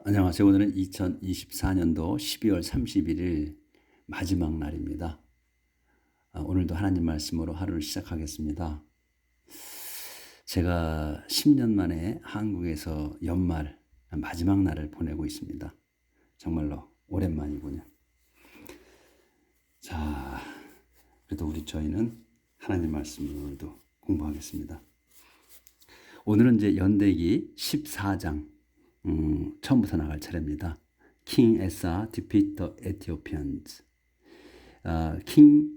안녕하세요. 오늘은 2024년도 12월 31일 마지막 날입니다. 오늘도 하나님 말씀으로 하루를 시작하겠습니다. 제가 10년 만에 한국에서 연말 마지막 날을 보내고 있습니다. 정말로 오랜만이군요. 자, 그래도 저희는 하나님 말씀을 오늘도 공부하겠습니다. 오늘은 이제 연대기 14장 처음부터 나갈 차례입니다. King Asa defeat the Ethiopians. King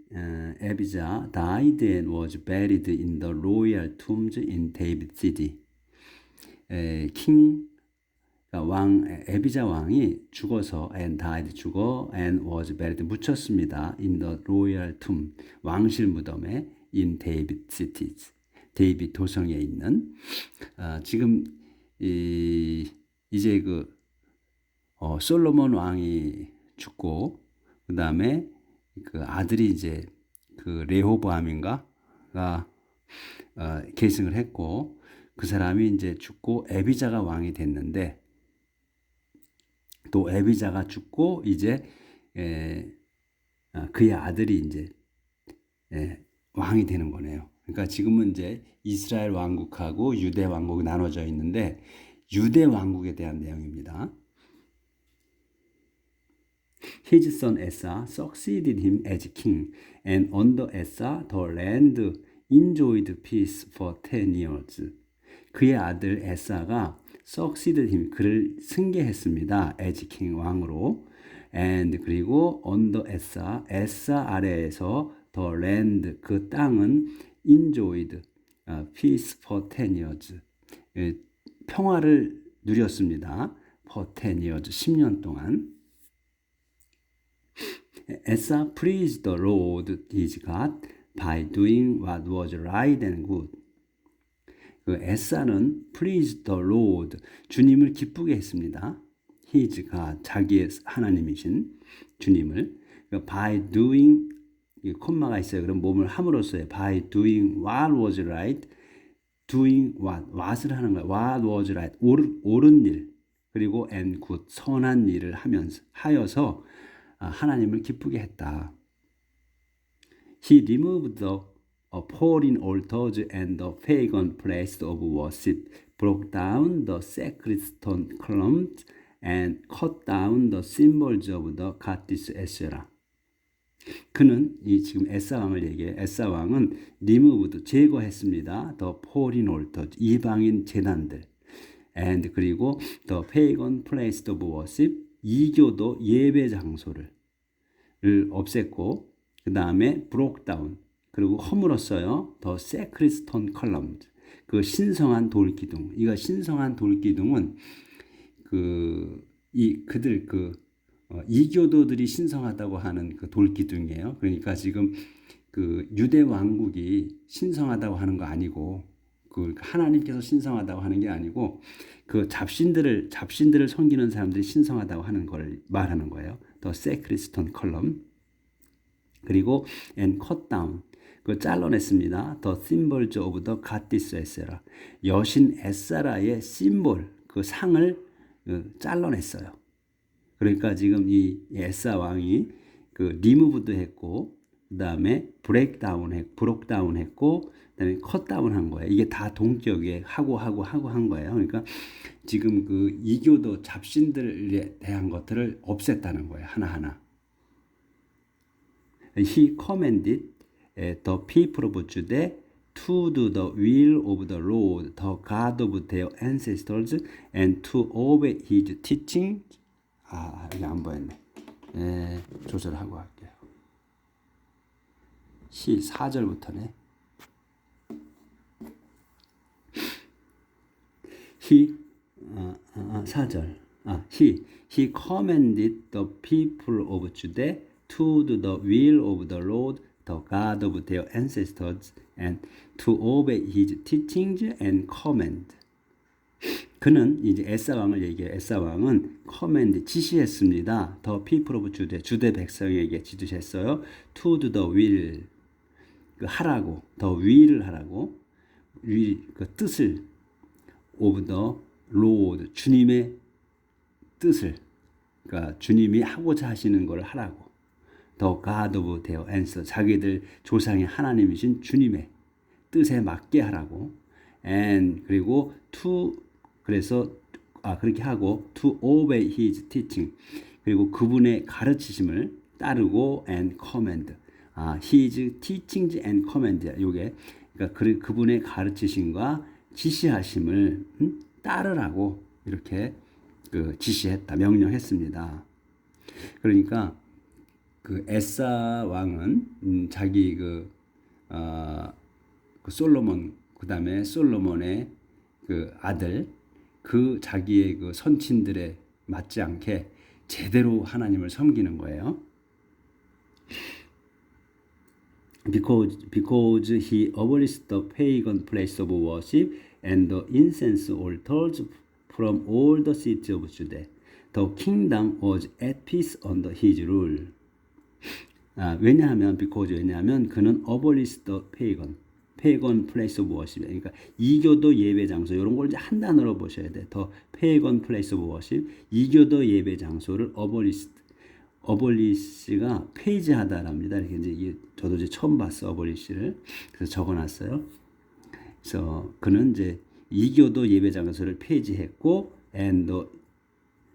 Abijah died and was buried in the royal tombs in David City. king 왕 에비자 왕이 죽어서 and died 죽어 and was buried 묻혔습니다. in the royal tomb 왕실 무덤에 in David cities. 데이빗 도성에 있는 지금 이제 솔로몬 왕이 죽고 그 다음에 그 아들이 이제 그 레호보암인가가 계승을 했고 그 사람이 이제 죽고 에비자가 왕이 됐는데 또 에비자가 죽고 이제 그의 아들이 이제 왕이 되는 거네요. 그러니까 지금은 이제 이스라엘 왕국하고 유대 왕국이 나눠져 있는데 유대 왕국에 대한 내용입니다. His son Asa succeeded him as king, and under Asa the land enjoyed peace for 10 years. 그의 아들 에사가 succeeded him, 그를 승계했습니다. as king, 왕으로. and 그리고 under Asa, 에사 아래에서 the land, 그 땅은 enjoyed peace for 10 years. 평화를 누렸습니다. for 10 years, 10년 동안. Asa praised the Lord his God by doing what was right and good. 그 에사는 praised the Lord, 주님을 기쁘게 했습니다. His God, 자기의 하나님이신 주님을. by doing, 콤마가 있어요. 그럼 몸을 함으로써요. by doing what was right, doing what을 하는 거예요. what was right, 옳은 일, 그리고 and good, 선한 일을 하여서 하나님을 기쁘게 했다. He removed the foreign altars and the pagan places of worship, broke down the sacred stone columns, and cut down the symbols of the goddess Asherah. 그는 이 지금 에사 왕을 얘기해. 에사 왕은 removed, 제거했습니다. the foreign altars, 이방인 제단들, and 그리고 the pagan places of worship, 이교도 예배 장소를 없앴고, 그 다음에 broke down, 그리고 허물었어요. the sacred stone columns, 그 신성한 돌 기둥. 이거 신성한 돌 기둥은 그들 이교도들이 신성하다고 하는 그 돌 기둥이에요. 그러니까 지금 그 유대 왕국이 신성하다고 하는 거 아니고, 그 하나님께서 신성하다고 하는 게 아니고, 그 잡신들을 섬기는 사람들이 신성하다고 하는 걸 말하는 거예요. The sacred stone column. 그리고 and cut down, 그 잘라냈습니다. The symbols of the goddess Asherah, 여신 에사라의 심볼, 그 상을 잘라냈어요. 그러니까 지금 이 에사 왕이 그 리무브도 했고, 그 다음에 브로크 다운 했고, 그다음에 컷 다운 한 거예요. 이게 다 동격에 하고 한 거예요. 그러니까 지금 그 이교도 잡신들에 대한 것들을 없앴다는 거예요. 하나하나. He commanded the people of Judah to do the will of the Lord, the God of their ancestors, and to obey his teaching. 여기 안 보였네. 조절하고 할게요. 4절부터네. He commanded the people of Judah to do the will of the Lord, the God of their ancestors, and to obey his teachings and command. 그는 이제 에사 왕을 얘기해요. 에사 왕은 command, 지시했습니다. The people of Judah, 주대 백성에게 지시했어요. To do the will, 하라고, the will을 하라고, 그 뜻을 of the Lord, 주님의 뜻을, 그러니까 주님이 하고자 하시는 걸 하라고. The God of their ancestor, 자기들 조상의 하나님이신 주님의 뜻에 맞게 하라고. And 그리고 to, 그래서 그렇게 하고 to obey his teaching, 그리고 그분의 가르치심을 따르고 and command. his teachings and command. 요게 그러니까 그분의 가르치심과 지시하심을 따르라고 이렇게 지시했다, 명령했습니다. 그러니까 그 에사 왕은 자기 그 솔로몬, 그다음에 솔로몬의 그 아들, 그 자기의 그 선친들에 맞지 않게 제대로 하나님을 섬기는 거예요. Because he abolished the pagan place of worship and the incense altars from all the cities of Judah, the kingdom was at peace under his rule. 왜냐하면 그는 abolished the pagan place of worship, 그러니까 이교도 예배 장소, 이런 걸 이제 한 단어로 보셔야 돼. The pagan place of worship, 이교도 예배 장소를 어볼리시가 폐지하다랍니다. 이렇게 이제 저도 이제 처음 봤어, 어볼리시를. 그래서 적어놨어요. 그래서 그는 이제 이교도 예배 장소를 폐지했고,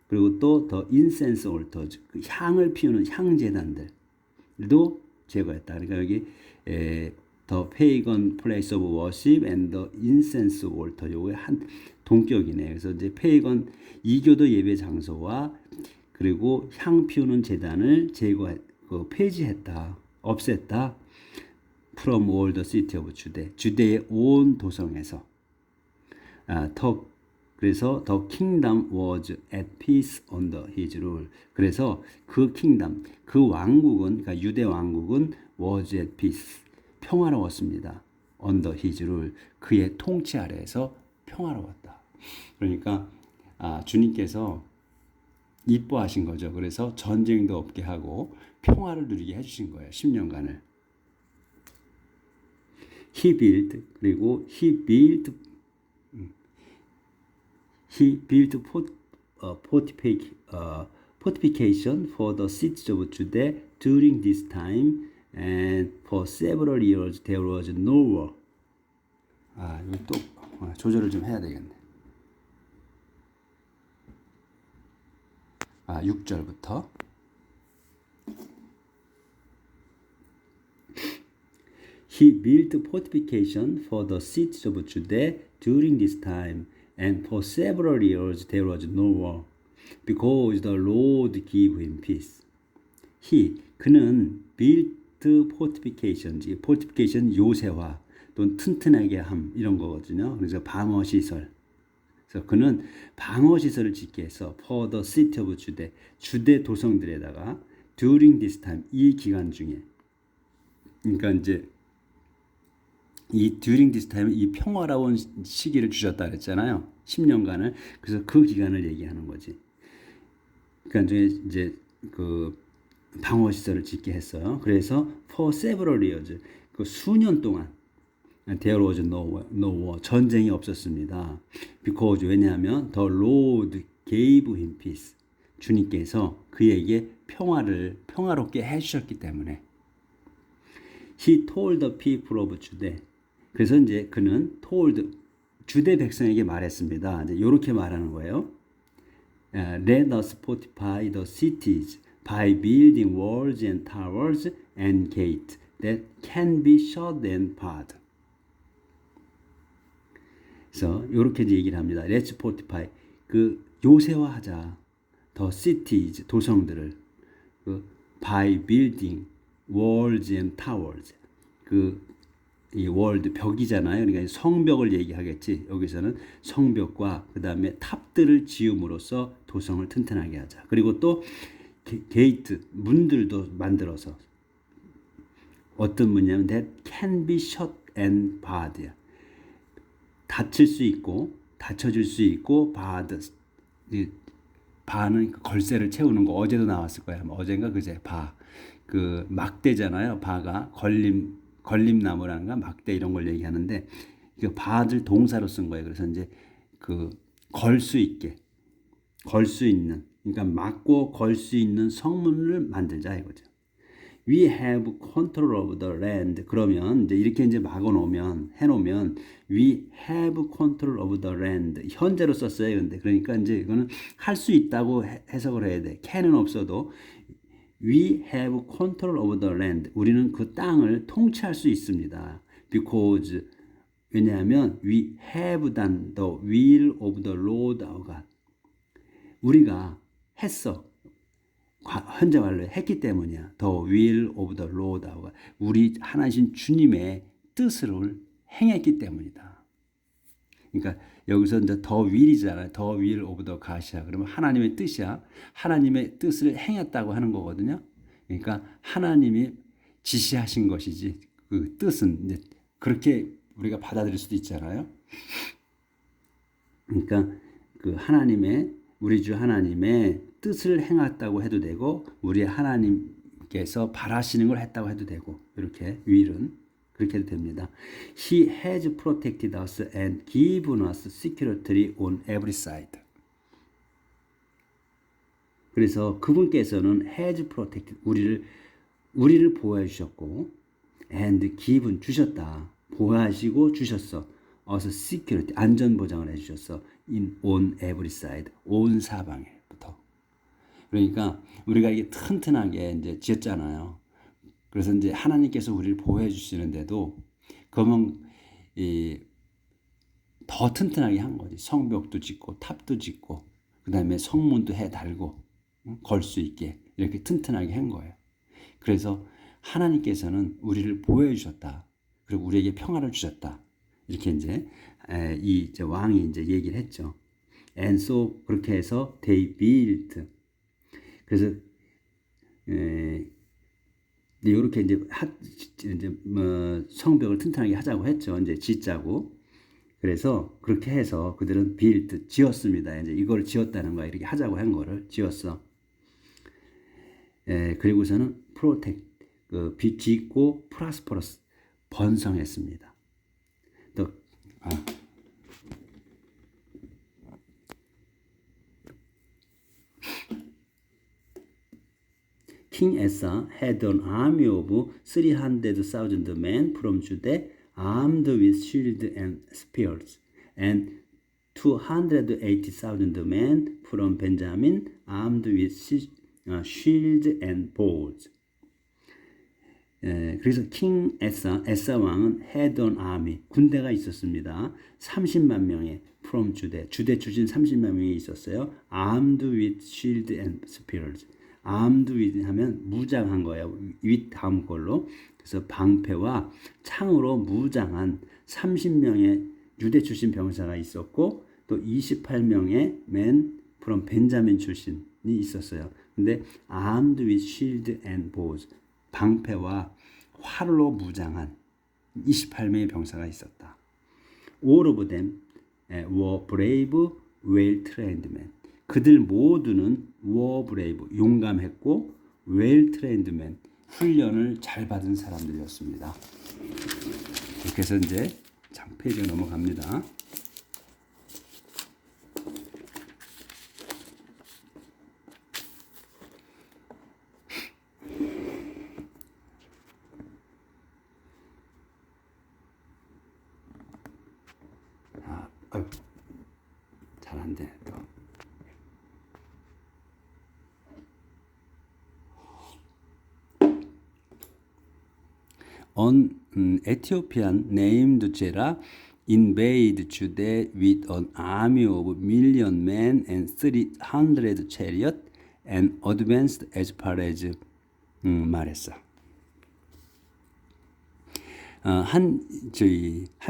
그리고 또 더 인센스 올터즈, 그 향을 피우는 향제단들도 제거했다. 그러니까 여기 더 페이건 플레이스 오브 워십 앤 더 인센스 올터, 요게 한 동격이네. 그래서 이제 페이건 이교도 예배 장소와 그리고 향 피우는 제단을 폐지했다, 없앴다. From all the city of Judah, 주대의 온 도성에서. 그래서 the kingdom was at peace under his rule. 그래서 그 킹덤, 그 왕국은, 그러니까 유대 왕국은 was at peace, 평화로웠습니다. under his rule, 그의 통치 아래에서 평화로웠다. 그러니까 주님께서 이뻐하신 거죠. 그래서 전쟁도 없게 하고 평화를 누리게 해주신 거예요. 10년간을. He built fortification for the cities of Judah during this time, and for several years there was no war. 이거 또 조절을 좀 해야 되겠네. 6절부터. He built fortification for the cities of Judah during this time, and for several years there was no war, because the Lord gave him peace. 그는 built fortification 요새화 또는 튼튼하게 함, 이런 거거든요. 그래서 방어 시설. 그래서 그는 방어 시설을 짓게 해서 for the city of Judah, 주대 도성들에다가 during this time, 이 기간 중에. 그러니까 이제 이 during this time, 이 평화로운 시기를 주셨다 그랬잖아요. 10년간을. 그래서 그 기간을 얘기하는 거지. 그러니까 이제 그 방어 시설을 짓게 했어요. 그래서 for several years, 그 수년 동안 there was no war, 전쟁이 없었습니다. Because, 왜냐하면 the Lord gave him peace, 주님께서 그에게 평화롭게 해주셨기 때문에. He told the people of Judah, 그래서 이제 그는 told, 주대 백성에게 말했습니다. 이제 이렇게 말하는 거예요. Let us fortify the cities by building walls and towers and gates that can be shut and barred. 그래서 이렇게 얘기를 합니다. Let's fortify, 그 요새화하자. The cities, 도성들을. by building walls and towers. 이 월드, 벽이잖아요. 그러니까 성벽을 얘기하겠지. 여기서는 성벽과 그 다음에 탑들을 지음으로써 도성을 튼튼하게 하자. 그리고 또 게이트, 문들도 만들어서. 어떤 문이냐면 that can be shut and barred. 닫힐 수 있고 닫혀질 수 있고 barred. 바는 걸쇠를 채우는 거, 어제도 나왔을 거야. 어젠가 그제 바. 그 막대잖아요. 바가 걸림나무라는 거, 막대 이런 걸 얘기하는데 그 바를 동사로 쓴 거예요. 그래서 이제 그 걸 수 있는 그러니까 막고 걸 수 있는 성문을 만들자 이거죠. We have control of the land. 그러면 이제 이렇게 이제 막아 놓으면 해놓으면 we have control of the land. 현재로 썼어요. 근데 그러니까 이제 이거는 할 수 있다고 해석을 해야 돼. can은 없어도 we have control of the land. 우리는 그 땅을 통치할 수 있습니다. Because 왜냐하면 we have done the will of the Lord our God. 우리가 했어. 현재 완료 했기 때문이야. The will of the Lord our God. 우리 하나님 주님의 뜻을 행했기 때문이다. 그러니까 여기서 이제 the will이잖아요. The will of the God이야. 그러면 하나님의 뜻이야. 하나님의 뜻을 행했다고 하는 거거든요. 그러니까 하나님이 지시하신 것이지 그 뜻은 이제 그렇게 우리가 받아들일 수도 있잖아요. 그러니까 그 하나님의 우리 주 하나님의 뜻을 행했다고 해도 되고 우리 하나님께서 바라시는 걸 했다고 해도 되고 이렇게 will은 그렇게 해도 됩니다. He has protected us and given us security on every side. 그래서 그분께서는 has protected 우리를 보호해 주셨고 and given 주셨다. 보호하시고 주셨어. us security 안전 보장을 해 주셨어. on every side 온 사방에부터. 그러니까 우리가 이게 튼튼하게 이제 지었잖아요. 그래서 이제 하나님께서 우리를 보호해 주시는데도 그러면 더 튼튼하게 한 거지. 성벽도 짓고 탑도 짓고 그다음에 성문도 해 달고 걸 수 있게 이렇게 튼튼하게 한 거예요. 그래서 하나님께서는 우리를 보호해 주셨다. 그리고 우리에게 평화를 주셨다. 이렇게 이제 이제 왕이 이제 얘기를 했죠. And so 그렇게 해서 they built. 그래서 이렇게 이제 성벽을 튼튼하게 하자고 했죠. 이제 짓자고. 그래서 그렇게 해서 그들은 built 지었습니다. 이제 이걸 지었다는 거야. 이렇게 하자고 한 거를 지었어. 그리고서는 protect 짓고 prosperous 번성했습니다. 또 King Asa had an army of 300,000 men from Judah armed with shields and spears, and 280,000 men from Benjamin armed with shields and bows. 그래서 킹 에사 왕은 had an army 군대가 있었습니다. 30만 명의 from 주대 출신 30만 명이 있었어요. armed with shield and spears. armed with 하면 무장한 거예요. with 다음 걸로. 그래서 방패와 창으로 무장한 30명의 유대 출신 병사가 있었고 또 28명의 men from 벤자민 출신이 있었어요. 근데 armed with shield and bows 방패와 활로 무장한 28명의 병사가 있었다. All of them were brave, well-trained men. 그들 모두는 were brave, 용감했고 well-trained men, 훈련을 잘 받은 사람들이었습니다. 이렇게 해서 이제 페이지가 넘어갑니다. 잘 안 돼. 또. An Ethiopian named Zerah invaded Judah with an army of million men and 300 chariots and advanced as far as 말했어. 한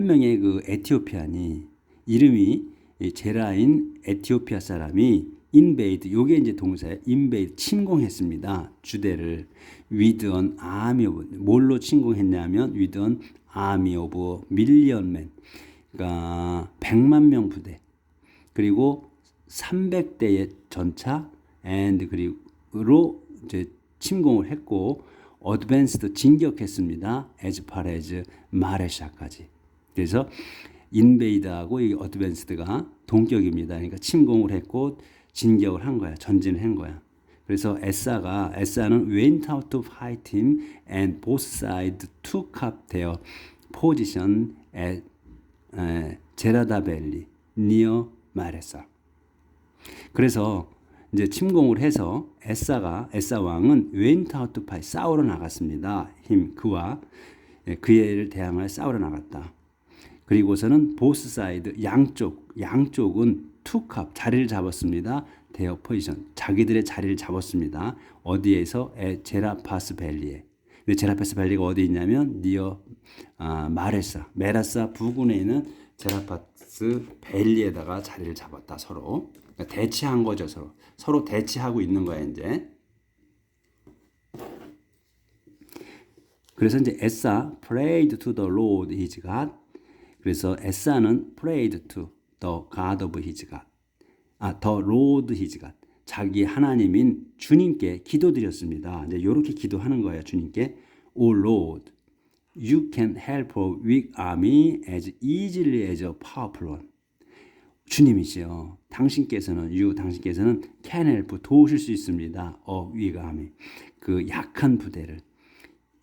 명의 그 에티오피안이 이름이 제라인 에티오피아 사람이 invade 요게 이제 동사예요. invade 침공했습니다. 주대를 with an army of 뭘로 침공했냐면 with an army of million men 그러니까 100만 명 부대 그리고 300대의 전차 and 그리고 이제 침공을 했고 advanced 진격했습니다. as far as 마레샤까지. 그래서 invade하고 이 advanced가 동격입니다. 그러니까 침공을 했고 진격을 한 거야. 전진을 한 거야. 그래서 에사는 went out to fight him and both sides took up their position at 제라다 밸리 near 마레사. 그래서 이제 침공을 해서 에사 왕은 went out to fight 싸우러 나갔습니다. 그와 그의 대항하여 싸우러 나갔다. 그리고서는 both side 양쪽은 took up 자리를 잡았습니다. their position 자기들의 자리를 잡았습니다. 어디에서 제라파스 밸리에. 근데 제라파스 밸리가 어디 있냐면 니어 메라사 부근에 있는 제라파스 밸리에다가 자리를 잡았다. 서로 그러니까 대치한 거죠. 서로 대치하고 있는 거야 이제. 그래서 이제 에사 prayed to the Lord his God. 그래서 에사는 prayed to the God of his God. the Lord his God. 자기 하나님인 주님께 기도드렸습니다. 이제 이렇게 기도하는 거예요. 주님께 O Lord, you can help a weak army as easily as a powerful one. 주님이시여, 당신께서는 can help 도우실 수 있습니다. a weak army 그 약한 부대를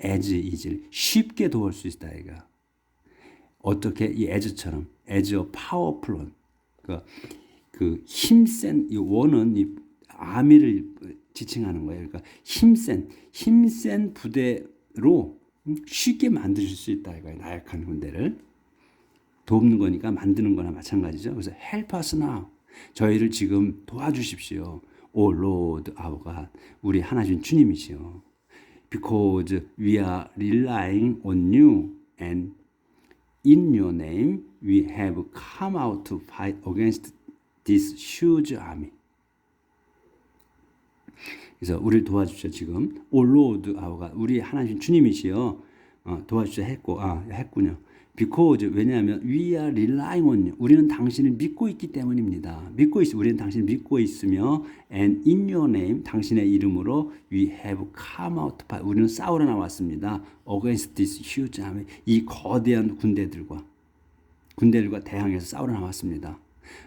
as easily 쉽게 도울 수 있다 이가. 어떻게 이 as처럼 as a powerful one 그 힘센 이 원은 이 아미를 지칭하는 거예요. 그러니까 힘센 부대로 쉽게 만드실 수 있다 이거예요. 나약한 군대를 돕는 거니까 만드는 거나 마찬가지죠. 그래서 help us now. 저희를 지금 도와주십시오. O Lord our God. 우리 하나님 주님이시여. Because we are relying on you and in your name we have come out to fight against this huge army. 그래서 우리를 도와주십시오. 지금 O Lord our God. 우리 하나님 주님이시여 도와주십시오 했군요. Because 왜냐하면 we are relying on you. 우리는 당신을 믿고 있기 때문입니다. 우리는 당신을 믿고 있으며 and in your name 당신의 이름으로 we have come out to fight. 우리는 싸우러 나왔습니다. against this huge army. 이 거대한 군대들과 대항해서 싸우러 나왔습니다.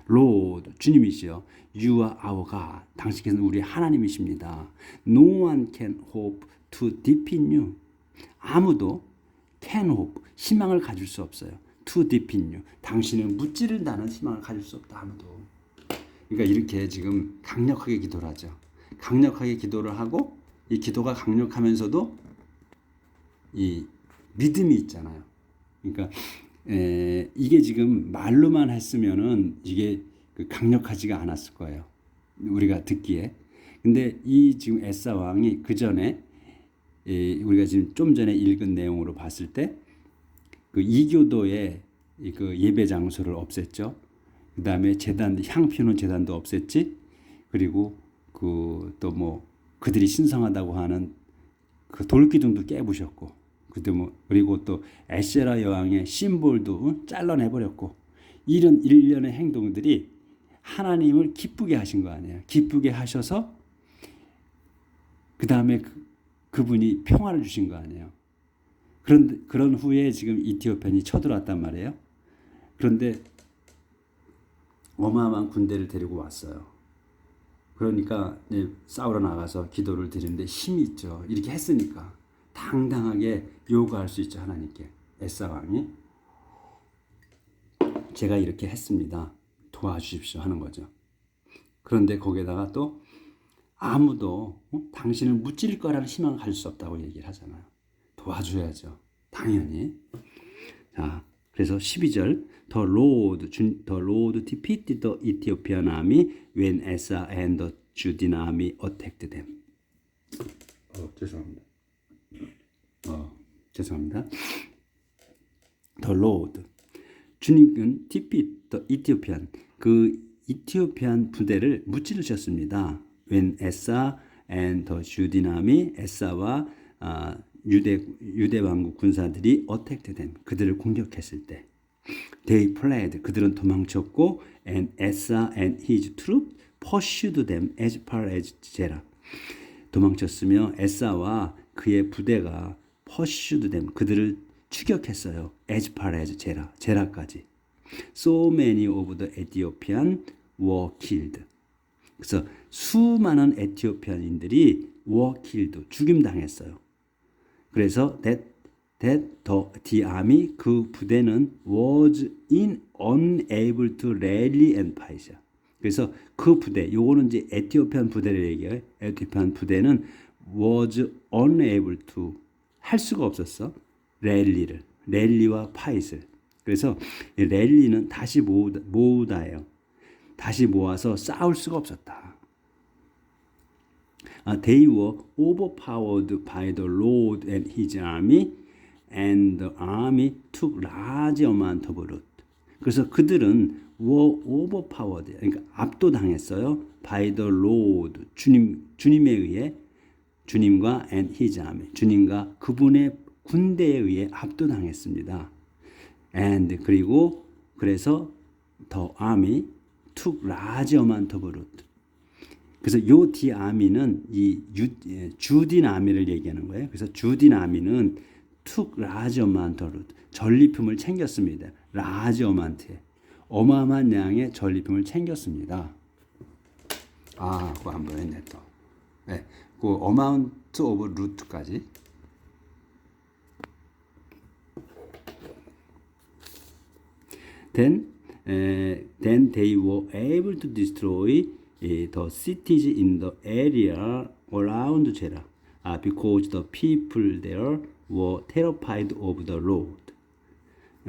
Lord 주님이시여 You are our God. 당신께서는 우리 하나님이십니다. No one can hope to defeat you. 아무도 can hope 희망을 가질 수 없어요. To defeat you. 당신을 무찌른다는 희망을 가질 수 없다. 아무도. 그러니까 이렇게 지금 강력하게 기도를 하죠. 강력하게 기도를 하고 이 기도가 강력하면서도 이 믿음이 있잖아요. 그러니까 이게 지금 말로만 했으면은 이게 강력하지가 않았을 거예요. 우리가 듣기에. 근데 이 지금 에사 왕이 그 전에 우리가 지금 좀 전에 읽은 내용으로 봤을 때 그 이교도의 그 예배 장소를 없앴죠. 그 다음에 향 피우는 제단도 없앴지. 그리고 그 또 뭐 그들이 신성하다고 하는 그 돌기둥도 깨부셨고. 그리고 또 에세라 여왕의 심볼도 잘라내버렸고. 이런 일련의 행동들이 하나님을 기쁘게 하신 거 아니에요. 기쁘게 하셔서 그 다음에 그분이 평화를 주신 거 아니에요. 그런 후에 지금 이티오피아인이 쳐들어왔단 말이에요. 그런데 어마어마한 군대를 데리고 왔어요. 그러니까 싸우러 나가서 기도를 드리는데 힘이 있죠. 이렇게 했으니까 당당하게 요구할 수 있죠. 하나님께. 에사 왕이 제가 이렇게 했습니다. 도와주십시오 하는 거죠. 그런데 거기에다가 또 아무도 당신을 무찔 거라는 희망을 가질 수 없다고 얘기를 하잖아요. 도와줘야죠. 당연히. 자, 그래서 12절 The Lord defeated the Ethiopian army when Asa and the Judean army attacked them. 죄송합니다. The Lord 주님은 defeat the Ethiopian 그 이티오피안 부대를 무찌르셨습니다. When Asa and the Judean army 에사와 유대 왕국 군사들이 attacked them 그들을 공격했을 때 they fled 그들은 도망쳤고 and Asa and his troops pursued them as far as 제라 도망쳤으며 에사와 그의 부대가 pursued them 그들을 추격했어요. as far as 제라까지. So many of the Ethiopians were killed. 그래서 수많은 에티오피아인들이 were killed, 죽임당했어요. 그래서 the army, 그 부대는 was unable to rally and fight. 그래서 그 부대, 요거는 이제 에티오피안 부대를 얘기해요. 에티오피안 부대는 was unable to, 할 수가 없었어. 랠리와 파이트를. 그래서 랠리는 다시 모으다예요. 다시 모아서 싸울 수가 없었다. They were overpowered by the Lord and his army, and the army took large amount of loot. 그래서 그들은 were overpowered, 그러니까 압도당했어요. by the Lord, 주님에 의해, 주님과 and his army, 주님과 그분의 군대에 의해 압도당했습니다. And 그리고 그래서 the army took large amount of loot. 그래서 요 디아미는 이 주딘 아미를 얘기하는 거예요. 그래서 주딘 아미는 took large amount of loot, 전리품을 챙겼습니다. large amount에 어마어마한 양의 전리품을 챙겼습니다. 그거 한번 했네 또. 네, 그 amount of loot까지. Then they were able to destroy the cities in the area around Jera, because the people there were terrified of the Lord.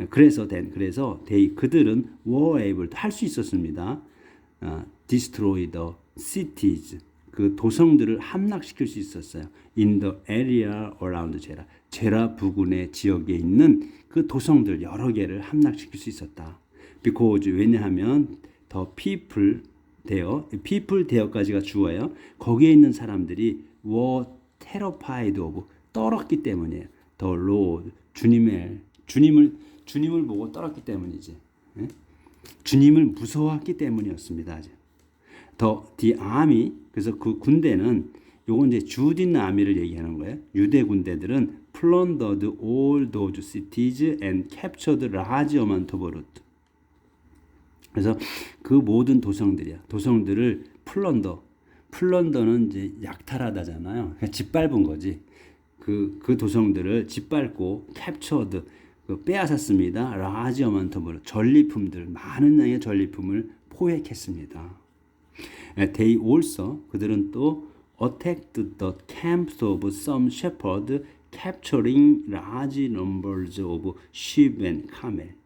그래서 그들은 were able, 할 수 있었습니다. destroy the cities, 그 도성들을 함락시킬 수 있었어요. in the area around Jera, 제라 부근의 지역에 있는 그 도성들 여러 개를 함락시킬 수 있었다. because, 왜냐하면 the people there까지가 주어예요. 거기에 있는 사람들이 were terrified of, 떨었기 때문이에요. the Lord, 주님을 보고 떨었기 때문이지. 주님을 무서워했기 때문이었습니다. the army, 그래서 그 군대는, 요건 이제 주딘 아미를 얘기하는 거예요. 유대 군대들은 plundered all those cities and captured large amount of loot. 그래서 그 모든 도성들을 플런더는 이제 약탈하다잖아요. 그러니까 짓밟은 거지. 그 도성들을 짓밟고 captured, 빼앗았습니다. large amount of loot, 전리품들, 많은 양의 전리품을 포획했습니다. They also, 그들은 또 attacked the camps of some shepherds, capturing large numbers of sheep and camels.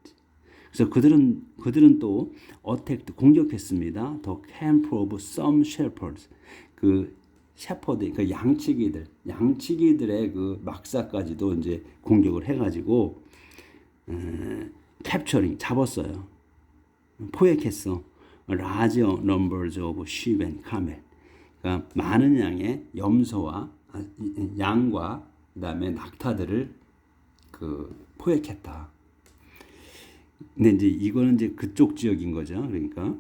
그래서 그들은 또 attacked, 공격했습니다. The camp of some shepherds, 그 셰퍼드, 그 양치기들의 그 막사까지도 이제 공격을 해가지고 capturing, 잡았어요. 포획했어. large numbers of sheep and camel. 그러니까 많은 양의 염소와 양과 그다음에 낙타들을 포획했다. 근데 이제 이거는 이제 그쪽 지역인 거죠. 그러니까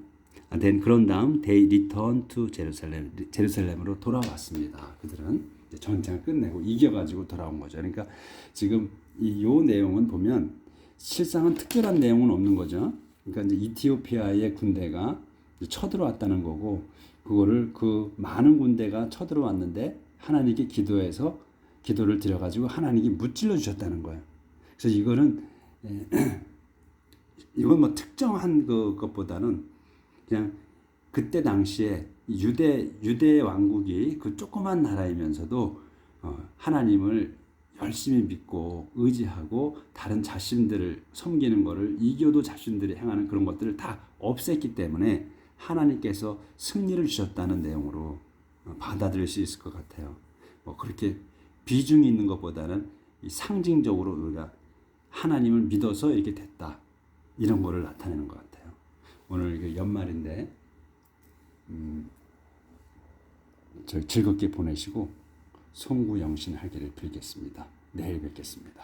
그런 다음 they return to Jerusalem, 제루살렘으로 돌아왔습니다. 그들은 이제 전쟁을 끝내고 이겨가지고 돌아온 거죠. 그러니까 지금 요 내용은 보면 실상은 특별한 내용은 없는 거죠. 그러니까 이제 이티오피아의 군대가 쳐들어왔다는 거고, 그거를 그 많은 군대가 쳐들어왔는데 하나님께 기도해서 기도를 드려가지고 하나님이 무찔러 주셨다는 거예요. 그래서 이건 뭐 특정한 것보다는 그냥 그때 당시에 유대 왕국이 그 조그만 나라이면서도 하나님을 열심히 믿고 의지하고 다른 자신들을 섬기는 것을 이교도 자신들이 행하는 그런 것들을 다 없앴기 때문에 하나님께서 승리를 주셨다는 내용으로 받아들일 수 있을 것 같아요. 뭐 그렇게 비중이 있는 것보다는 상징적으로 우리가 하나님을 믿어서 이렇게 됐다, 이런 거를 나타내는 것 같아요. 오늘 연말인데 즐겁게 보내시고 송구영신하기를 빌겠습니다. 내일 뵙겠습니다.